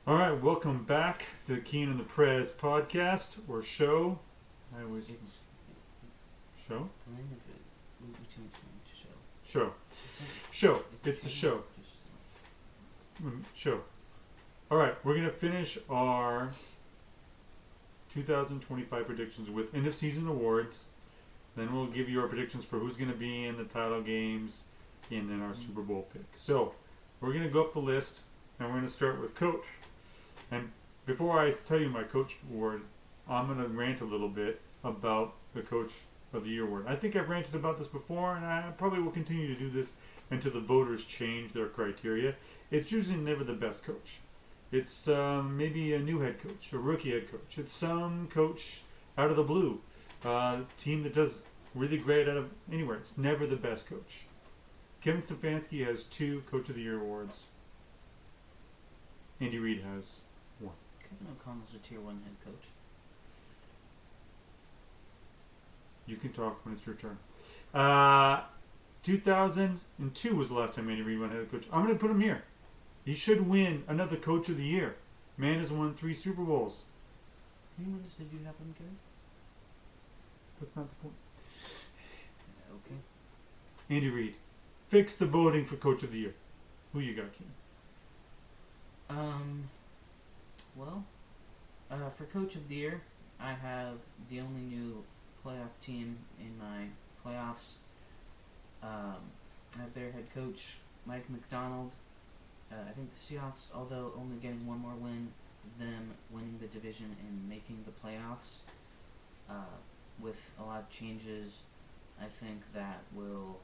All right, welcome back to the Keen and the Prez podcast or show. I always It's show, kind of we changed the name to show. show, I think show. it's It's a changed show. just, Show. All right, we're gonna finish our 2025 predictions with end of season awards. Then we'll give you our predictions for who's gonna be in the title games, and then our Super Bowl pick. So we're gonna go up the list, and we're gonna start with coach. And before I tell you my coach award, I'm gonna rant a little bit about the coach of the year award. I think I've ranted about this before, and I probably will continue to do this until the voters change their criteria. It's usually never the best coach. It's maybe a new head coach, a rookie head coach. It's some coach out of the blue, team that does really great out of anywhere. It's never the best coach. Kevin Stefanski has 2 Coach of the Year awards. Andy Reid has 1. Kevin O'Connell's a tier 1 head coach. You can talk when it's your turn. 2002 was the last time Andy Reid won head coach. I'm going to put him here. He should win another Coach of the Year. Man has won 3 Super Bowls. How many wins did you have him get? That's not the point. Okay. Andy Reid. Fix the voting for Coach of the Year. Who you got, Keenan? Well, for Coach of the Year, I have the only new playoff team in my playoffs. I have their head coach, Mike McDonald. I think the Seahawks, although only getting one more win, them winning the division and making the playoffs, with a lot of changes, I think that will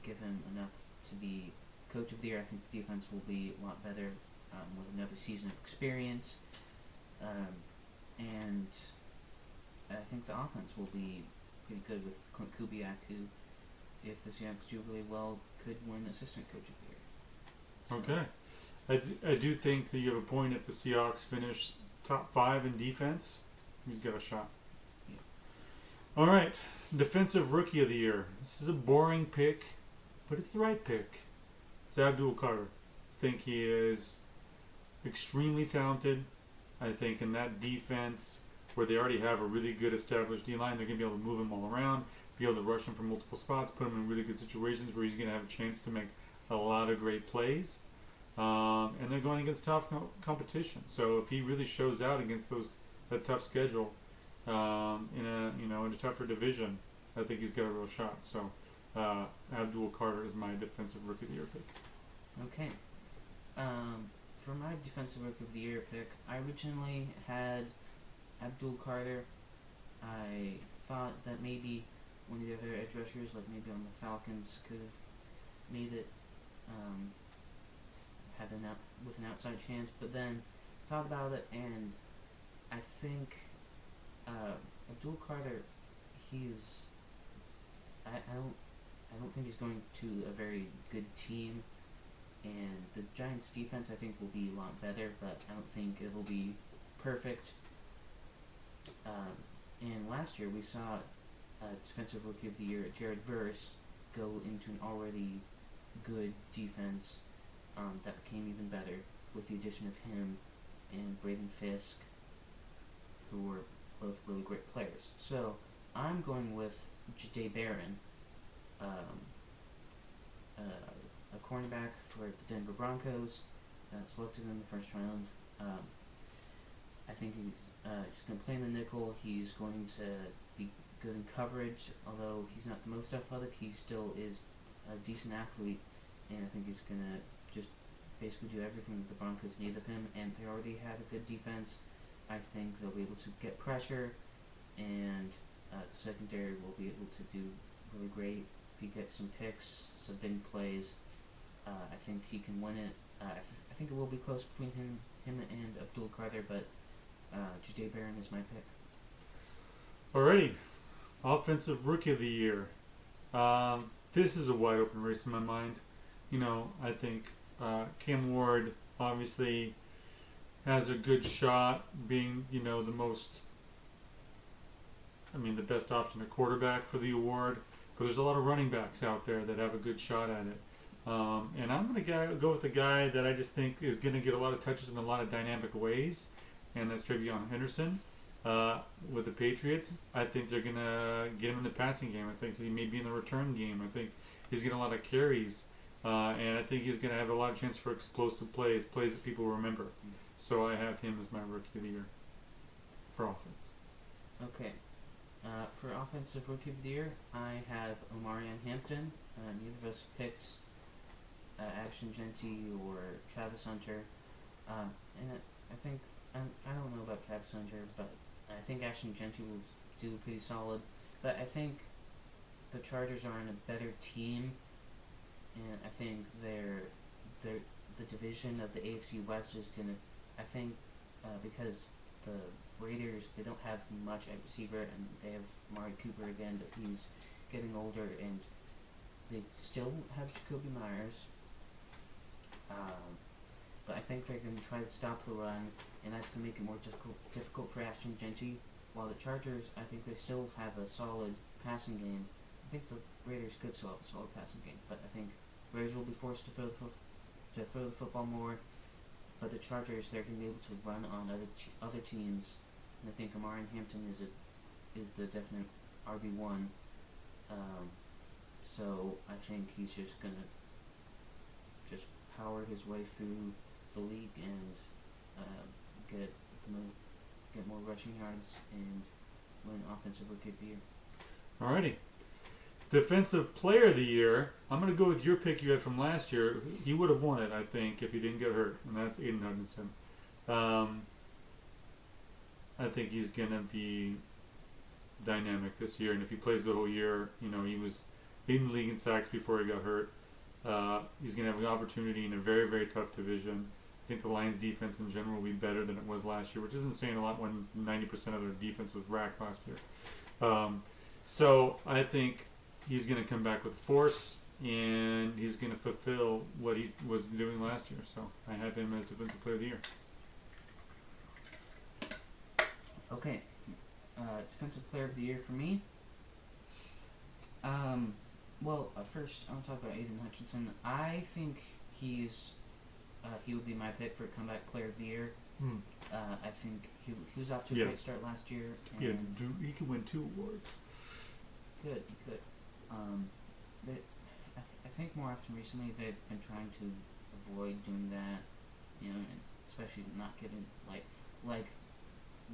give him enough to be Coach of the Year. I think the defense will be a lot better with another season of experience, and I think the offense will be pretty good with Clint Kubiak, who, if the Seahawks do really well, could win Assistant Coach of the Year. So, Okay. I do think that you have a point. If the Seahawks finish top 5 in defense, he's got a shot. Yeah. All right. Defensive Rookie of the Year. This is a boring pick, but it's the right pick. It's Abdul Carter. I think he is extremely talented. I think in that defense, where they already have a really good established D-line, they're going to be able to move him all around, be able to rush him from multiple spots, put him in really good situations where he's going to have a chance to make a lot of great plays. And they're going against tough competition. So if he really shows out against that tough schedule in a tougher division, I think he's got a real shot. So Abdul Carter is my defensive Rookie of the Year pick. Okay. For my defensive Rookie of the Year pick, I originally had Abdul Carter. I thought that maybe one of the other edge rushers, like maybe on the Falcons, could have made it with an outside chance, but then thought about it, and I think Abdul Carter, I don't think he's going to a very good team, and the Giants' defense I think will be a lot better, but I don't think it will be perfect. And last year we saw Defensive Rookie of the Year Jared Verse go into an already good defense that became even better with the addition of him and Braden Fisk, who were both really great players. So I'm going with Jahdae Barron, a cornerback for the Denver Broncos, selected in the first round. I think he's going to play in the nickel. He's going to be good in coverage, although he's not the most athletic. He still is a decent athlete, and I think he's going to just basically do everything that the Broncos need of him, and they already have a good defense. I think they'll be able to get pressure, and the secondary will be able to do really great. If he gets some picks, some big plays, I think he can win it. I think it will be close between him and Abdul Carter, but Jahdae Barron is my pick. Alrighty. Offensive Rookie of the Year. This is a wide open race in my mind. I think Cam Ward obviously has a good shot being, the best option at quarterback for the award. But there's a lot of running backs out there that have a good shot at it. And I'm going to go with the guy that I just think is going to get a lot of touches in a lot of dynamic ways, and that's Travion Henderson. With the Patriots, I think they're going to get him in the passing game. I think he may be in the return game. I think he's getting a lot of carries. And I think he's going to have a lot of chance for explosive plays that people remember. So I have him as my rookie of the year for offense. Okay. For offensive rookie of the year, I have Omarion Hampton. Neither of us picked Ashton Genty or Travis Hunter. And I think, I don't know about Travis Hunter, but I think Ashton Genty will do pretty solid. But I think the Chargers are in a better team, and I think the division of the AFC West is gonna. I think because the Raiders, they don't have much at receiver, and they have Amari Cooper again, but he's getting older, and they still have Jacoby Myers. But I think they're going to try to stop the run, and that's going to make it more difficult for Ashton Genty. While the Chargers, I think they still have a solid passing game. I think the Raiders could still have a solid passing game, but I think Raiders will be forced to throw the football more. But the Chargers, they're going to be able to run on other teams, and I think Omarion Hampton is the definite RB1. So I think he's just going to just power his way through the league and get more rushing yards and win Offensive Rookie of the Year. Alrighty. Defensive Player of the Year, I'm going to go with your pick you had from last year. He would have won it, I think, if he didn't get hurt, and that's Aiden Hutchinson. I think he's going to be dynamic this year, and if he plays the whole year, he was leading the league in sacks before he got hurt. He's going to have an opportunity in a very, very tough division. I think the Lions' defense in general will be better than it was last year, which isn't saying a lot when 90% of their defense was racked last year. So I think he's going to come back with force, and he's going to fulfill what he was doing last year. So I have him as Defensive Player of the Year. Okay. Defensive Player of the Year for me. First I'll talk about Aiden Hutchinson. I think he would be my pick for Comeback Player of the Year. I think he was off to a great start last year. And he could win 2 awards. Good. I think more often recently they've been trying to avoid doing that, and especially not getting like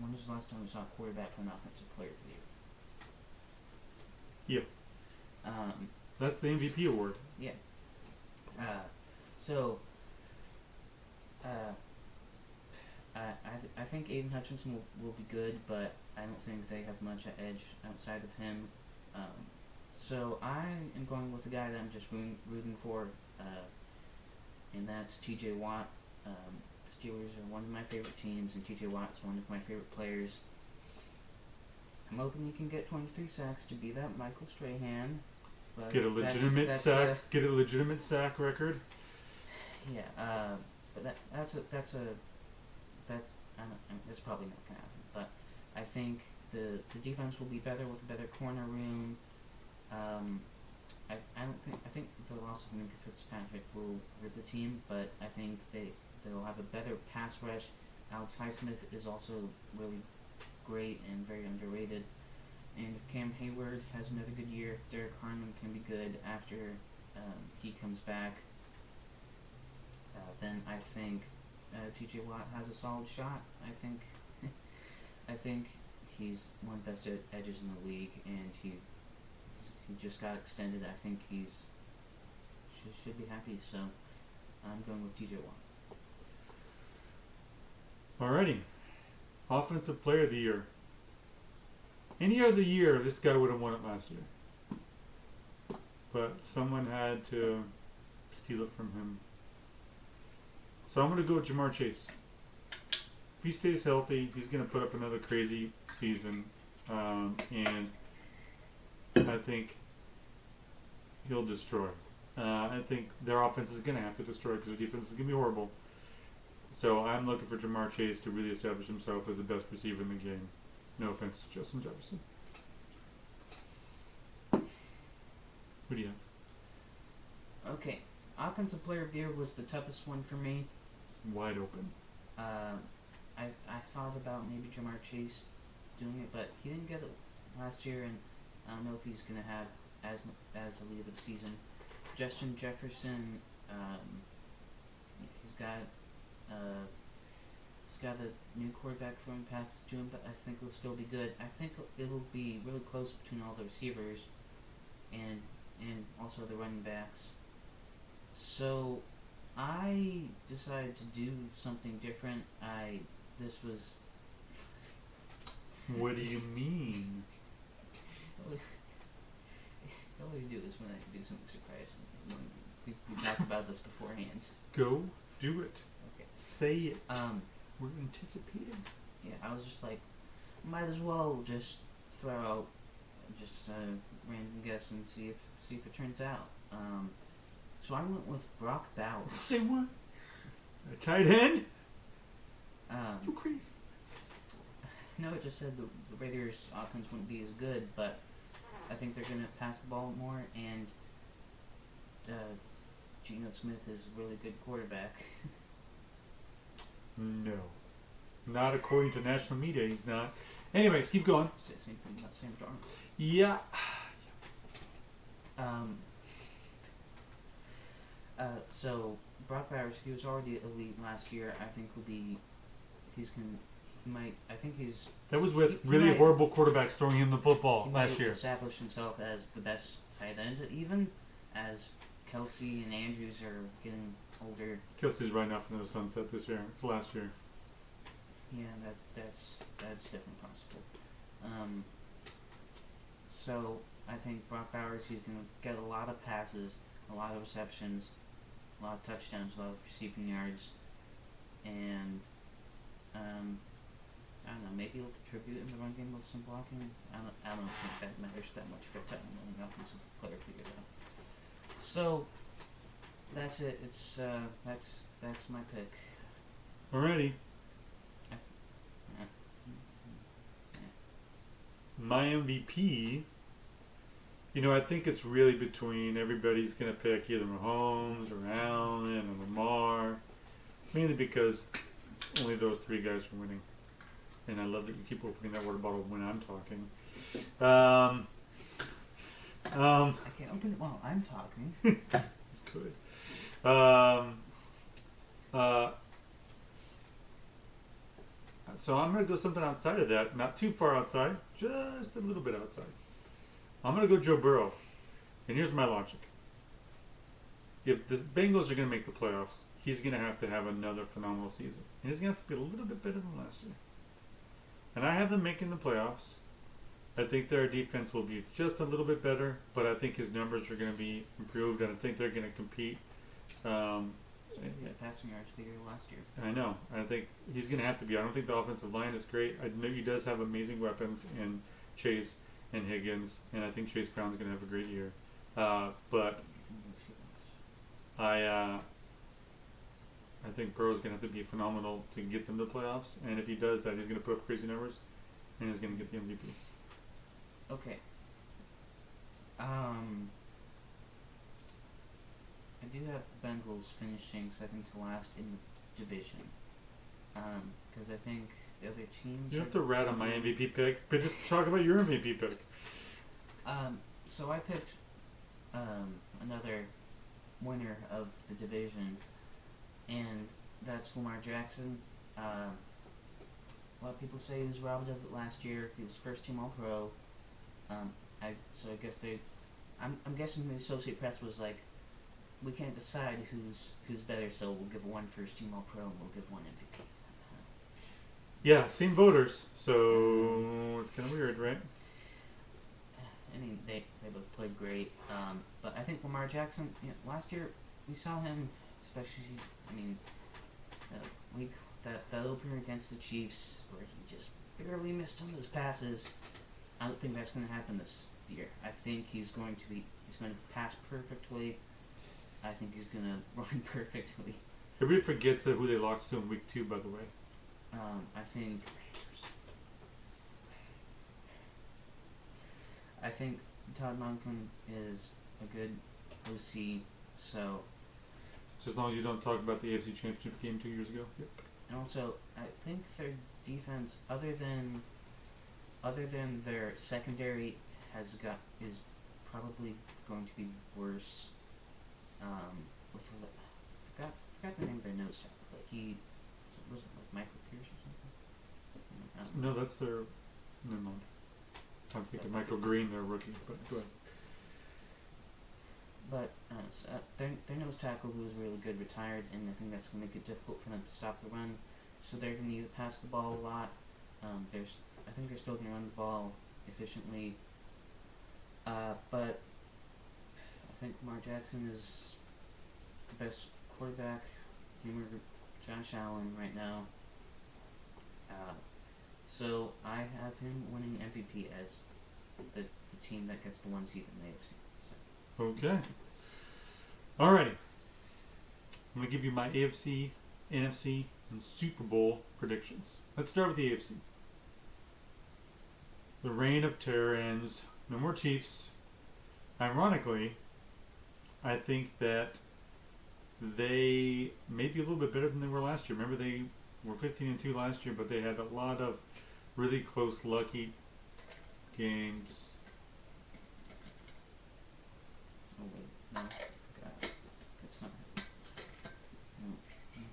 when was the last time we saw a quarterback win Offensive Player of the Year? Yeah. That's the MVP award. Yeah. I think Aiden Hutchinson will be good, but I don't think they have much edge outside of him. So I am going with the guy that I'm just rooting for, and that's T.J. Watt. Steelers are one of my favorite teams, and T.J. Watt is one of my favorite players. I'm hoping he can get 23 sacks to be that Michael Strahan. But get a legitimate sack. Get a legitimate sack record. Yeah, but that's probably not gonna happen. But I think the defense will be better with a better corner room. I think the loss of Minka Fitzpatrick will hurt the team, but I think they'll have a better pass rush. Alex Highsmith is also really great and very underrated. And if Cam Hayward has another good year, Derek Harmon can be good after he comes back. Then I think T.J. Watt has a solid shot. I think he's one of the best edges in the league, and he just got extended. I think he's should be happy. So I'm going with T.J. Watt. Alrighty, Offensive Player of the Year. Any other year, this guy would have won it last year, but someone had to steal it from him. So I'm going to go with Jamar Chase. If he stays healthy, he's going to put up another crazy season, and I think he'll destroy. I think their offense is going to have to destroy because their defense is going to be horrible. So I'm looking for Jamar Chase to really establish himself as the best receiver in the game. No offense to Justin Jefferson. Who do you have? Okay. Offensive Player of the Year was the toughest one for me. Wide open. I thought about maybe Jamar Chase doing it, but he didn't get it last year, and I don't know if he's gonna have as a lead of the season. Justin Jefferson, he's got a new quarterback throwing passes to him, but I think it'll still be good. I think it'll be really close between all the receivers, and also the running backs. So I decided to do something different. This was. What do you mean? I always do this when I do something surprising. We talked about this beforehand. Go do it. Okay. Say it. We're anticipating. Yeah, I was just like, might as well just throw out just a random guess and see if it turns out. So I went with Brock Bowers. Say what? A tight end? You crazy? No, it just said the Raiders' offense wouldn't be as good, but I think they're going to pass the ball more, and Geno Smith is a really good quarterback. No. Not according to national media, he's not. Anyways, keep going. Same thing about Sam Darnold. Yeah. So Brock Bowers, he was already elite last year. I think That was with really horrible quarterbacks throwing him the football last year. He established himself as the best tight end, even as Kelsey and Andrews are getting older. Kelsey's riding off into the sunset this year. It's last year. Yeah, that's definitely possible. So I think Brock Bowers, he's going to get a lot of passes, a lot of receptions, a lot of touchdowns, a lot of receiving yards, and I don't know, maybe he'll contribute in the run game with some blocking. I don't think that matters that much for tight end and offensive player to figure it out. So that's it. It's that's my pick. Alrighty. My MVP, I think it's really between everybody's going to pick either Mahomes or Allen or Lamar, mainly because only those three guys are winning. And I love that you keep opening that water bottle when I'm talking. I can't open it while I'm talking. Good. So I'm going to go something outside of that. Not too far outside. Just a little bit outside. I'm going to go Joe Burrow. And here's my logic. If the Bengals are going to make the playoffs, he's going to have another phenomenal season. And he's going to have to be a little bit better than last year. And I have them making the playoffs. I think their defense will be just a little bit better, but I think his numbers are going to be improved, and I think they're going to compete. Passing yards the year last year. I know. I think he's going to have to be. I don't think the offensive line is great. I know he does have amazing weapons in Chase and Higgins, and I think Chase Brown's going to have a great year. But I think Burrow's going to have to be phenomenal to get them to the playoffs, and if he does that, he's going to put up crazy numbers, and he's going to get the MVP. Okay. I do have the Bengals finishing second to last in the division. Because I think the other teams... You don't have to rat on my MVP pick, but just talk about your MVP pick. So I picked another winner of the division, and that's Lamar Jackson. A lot of people say he was robbed of it last year. He was first team All-Pro. I guess I'm guessing the Associate Press was like, we can't decide who's better, so we'll give one first team All-Pro and we'll give one MVP. Yeah, same voters, so it's kind of weird, right? I mean, they both played great, but I think Lamar Jackson, last year we saw him, especially, that opener against the Chiefs where he just barely missed some of those passes. I don't think that's going to happen this year. I think he's going to pass perfectly. I think he's going to run perfectly. Everybody forgets who they lost to in week 2, by the way. I think Todd Monken is a good OC, so Just as long as you don't talk about the AFC Championship game 2 years ago. Yep. And also, I think their defense, other than their secondary, is probably going to be worse. With forgot the name of their nose tackle, but was it like Michael Pierce or something? I don't know. No, that's their. Never mind. I'm thinking Michael Green, their rookie. But go ahead. But their nose tackle, who was really good, retired, and I think that's going to make it difficult for them to stop the run. So they're going to need to pass the ball a lot. I think they're still going to run the ball efficiently. But I think Lamar Jackson is the best quarterback. Him or Josh Allen right now. So I have him winning MVP as the team that gets the 1 seed in the AFC. So. Okay. Alrighty. I'm going to give you my AFC, NFC, and Super Bowl predictions. Let's start with the AFC. The reign of terror ends. No more Chiefs. Ironically, I think that they may be a little bit better than they were last year. Remember, they were 15-2 last year, but they had a lot of really close, lucky games. Oh wait, no, I forgot. It's not. No,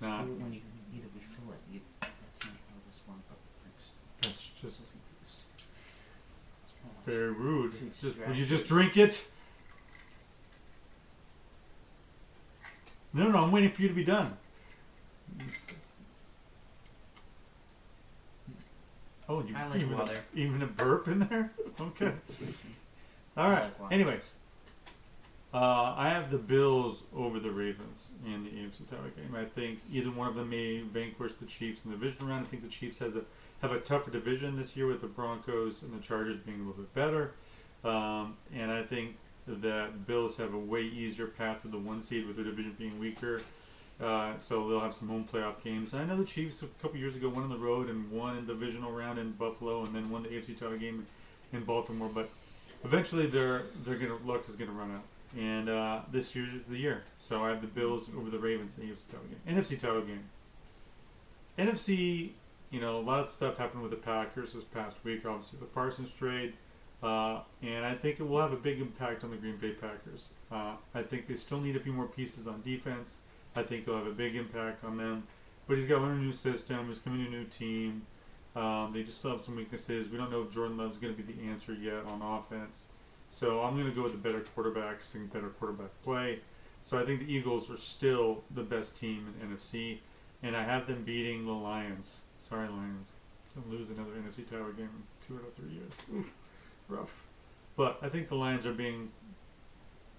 It's not. When you either refill it, that's not how this one works. That's just Let's try it. very rude. Too Would you just distracted. drink it? No, I'm waiting for you to be done. Oh, you I like even, water. even a burp in there? Okay. All I right. like water. Anyways, I have the Bills over the Ravens in the AFC title game. I think either one of them may vanquish the Chiefs in the division round. I think the Chiefs have a tougher division this year with the Broncos and the Chargers being a little bit better. And I think that Bills have a way easier path to the 1 seed with their division being weaker. So they'll have some home playoff games. And I know the Chiefs a couple years ago won on the road and won in divisional round in Buffalo and then won the AFC title game in Baltimore. But eventually luck is gonna run out. And this year is the year. So I have the Bills over the Ravens in the AFC title game. NFC title game. NFC, a lot of stuff happened with the Packers this past week. Obviously, the Parsons trade. And I think it will have a big impact on the Green Bay Packers. I think they still need a few more pieces on defense. I think it'll have a big impact on them. But he's got to learn a new system. He's coming to a new team. They just still have some weaknesses. We don't know if Jordan Love's going to be the answer yet on offense. So I'm going to go with the better quarterbacks and better quarterback play. So I think the Eagles are still the best team in NFC. And I have them beating the Lions. Sorry, Lions. They'll lose another NFC title game in 2 out of 3 years. Oof. Rough. But I think the Lions are being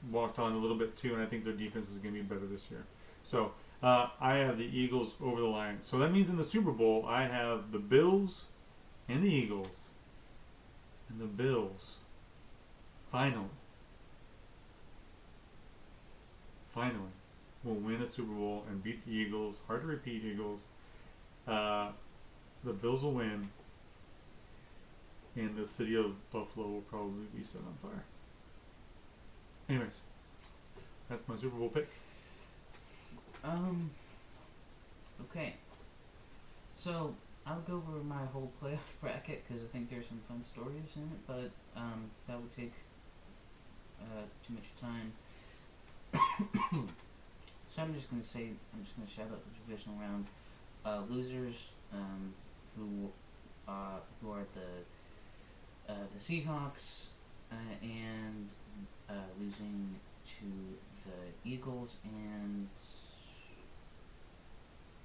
walked on a little bit too, and I think their defense is going to be better this year. So I have the Eagles over the Lions. So that means in the Super Bowl, I have the Bills and the Eagles. And the Bills finally will win a Super Bowl and beat the Eagles. Hard to repeat, Eagles. The Bills will win. And the city of Buffalo will probably be set on fire. Anyways, that's my Super Bowl pick. Okay. So I'll go over my whole playoff bracket because I think there's some fun stories in it, but that would take too much time. So I'm just gonna shout out the divisional round losers, who are the Seahawks, and losing to the Eagles and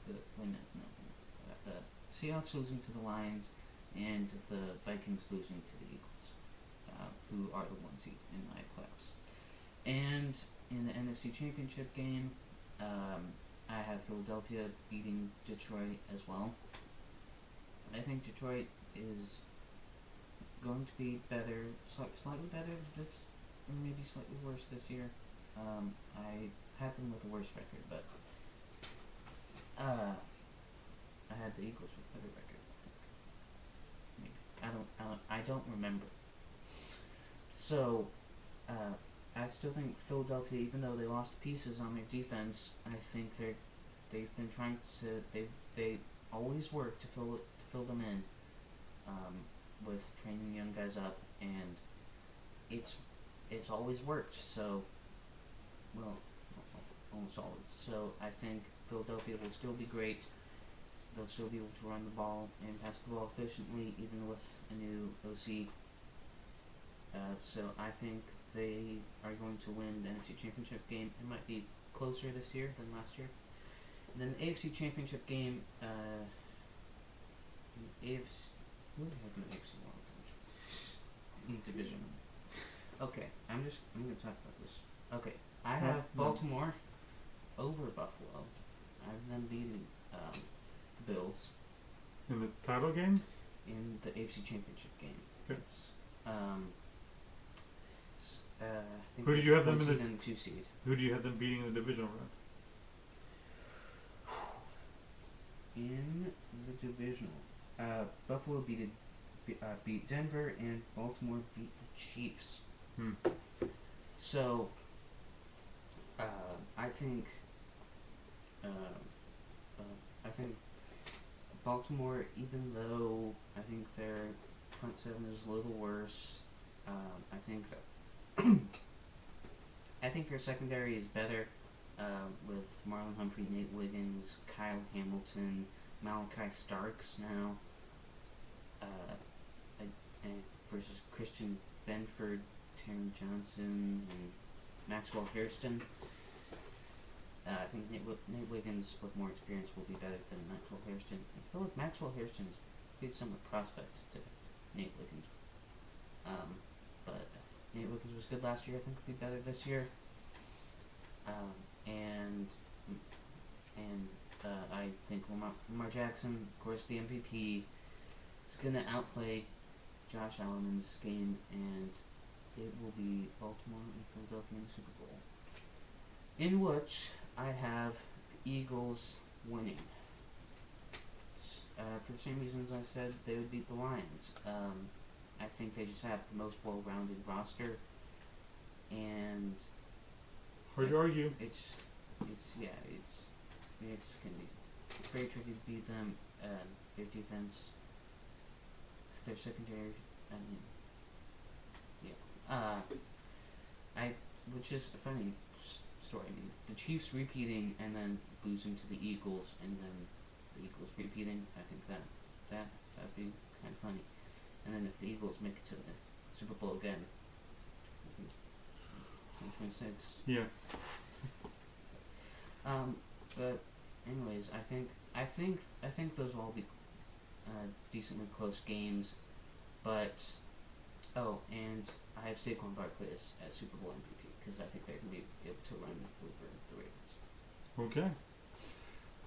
the Seahawks losing to the Lions and the Vikings losing to the Eagles, who are the 1 seed in my playoffs. And in the NFC Championship game, I have Philadelphia beating Detroit as well. I think Detroit is going to be better, slightly better this, or maybe slightly worse this year. I had them with a worse record, but I had the Eagles with a better record. I think. Maybe I don't remember. So, I still think Philadelphia, even though they lost pieces on their defense, I think they've been trying to they always work to fill them in, with training young guys up, and it's always worked. So, well, almost always. So I think Philadelphia will still be great. They'll still be able to run the ball and pass the ball efficiently, even with a new OC. So I think they are going to win the NFC Championship game. It might be closer this year than last year. And then the AFC Championship game, AFC, who the heck is AFC Wild Division? Okay, I'm going to talk about this. Okay, I have Baltimore over Buffalo. I have them beating the Bills In the title game? in the AFC Championship game. Okay. It's, I think Who did you have them in 1 the- seed and 2 seed. Who do you have them beating in the divisional round? In the divisional, Buffalo beat Denver, and Baltimore beat the Chiefs. So, I think Baltimore, even though I think their front seven is a little worse, I think that I think their secondary is better, with Marlon Humphrey, Nate Wiggins, Kyle Hamilton, Malachi Starks now, and versus Christian Benford, Taron Johnson, and Maxwell Hairston. I think Nate Wiggins with more experience will be better than Maxwell Hairston. I feel like Maxwell Hairston's pretty similar prospect to Nate Wiggins. But Nate Wiggins was good last year. I think he'll be better this year. I think Lamar Jackson, of course, the MVP, is gonna outplay Josh Allen in this game, and it will be Baltimore and Philadelphia in the Super Bowl, in which I have the Eagles winning. For the same reasons I said they would beat the Lions. I think they just have the most well-rounded roster, and Hard to argue. it's gonna be very tricky to beat them. Their defense, their secondary. I mean, yeah. Which is a funny story. I mean, the Chiefs repeating and then losing to the Eagles, and then the Eagles repeating. I think that'd be kind of funny. And then if the Eagles make it to the Super Bowl again, 2026. Yeah. But anyways, I think those will all be decently close games. But and I have Saquon Barkley as Super Bowl MVP because I think they're going to be able to run over the Ravens. Okay.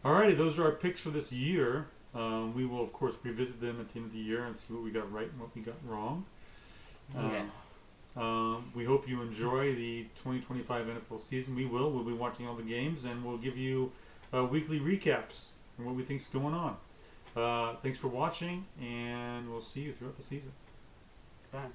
Alrighty, those are our picks for this year. We will, of course, revisit them at the end of the year and see what we got right and what we got wrong. We hope you enjoy the 2025 NFL season. We'll be watching all the games, and we'll give you weekly recaps and what we think's going on. Thanks for watching, and we'll see you throughout the season. Bye.